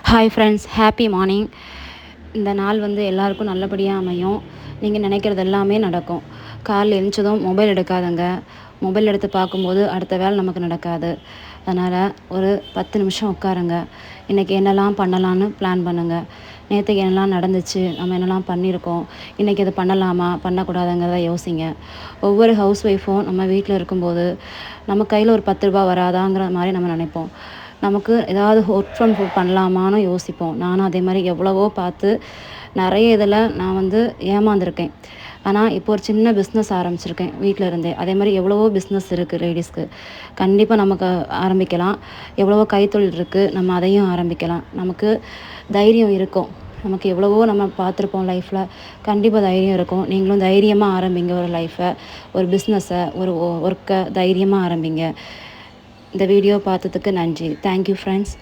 Hi friends, happy morning. இந்த நாள் வந்து எல்லாருக்கும் நல்லபடியாக அமையும். நீங்கள் நினைக்கிறது எல்லாமே நடக்கும். காலைல எழுந்ததும் மொபைல் எடுக்காதங்க. மொபைல் எடுத்து பார்க்கும்போது அடுத்த வேலை நமக்கு நடக்காது. அதனால் ஒரு 10 நிமிஷம் உட்காருங்க. இன்றைக்கி என்னெல்லாம் பண்ணலான்னு பிளான் பண்ணுங்கள். நேற்றுக்கு என்னெல்லாம் நடந்துச்சு, நம்ம என்னெல்லாம் பண்ணியிருக்கோம், இன்றைக்கி இது பண்ணலாமா பண்ணக்கூடாதுங்கிறத யோசிங்க. ஒவ்வொரு ஹவுஸ் ஒய்ஃபும் நம்ம வீட்டில் இருக்கும்போது நம்ம கையில் ஒரு 10 ரூபா வராதாங்கிற மாதிரி நம்ம நினைப்போம். நமக்கு ஏதாவது ஒர்க் ஃப்ரம் ஹோம் பண்ணலாமான்னு யோசிப்போம். நானும் அதே மாதிரி எவ்வளவோ பார்த்து நிறைய இதில் நான் வந்து ஏமாந்துருக்கேன். ஆனால் இப்போ ஒரு சின்ன பிஸ்னஸ் ஆரம்பிச்சிருக்கேன் வீட்டில் இருந்தே. அதே மாதிரி எவ்வளவோ பிஸ்னஸ் இருக்குது லேடிஸ்க்கு. கண்டிப்பாக நமக்கு ஆரம்பிக்கலாம். எவ்வளவோ கைத்தொழில் இருக்குது, நம்ம அதையும் ஆரம்பிக்கலாம். நமக்கு தைரியம் இருக்கும். நமக்கு எவ்வளவோ நம்ம பார்த்துருப்போம் லைஃப்பில். கண்டிப்பாக தைரியம் இருக்கும். நீங்களும் தைரியமாக ஆரம்பிங்க. ஒரு லைஃப்பை, ஒரு பிஸ்னஸை, ஒரு ஒர்க்கை தைரியமாக ஆரம்பிங்க. இந்த வீடியோ பார்த்ததுக்கு நன்றி. Thank you friends.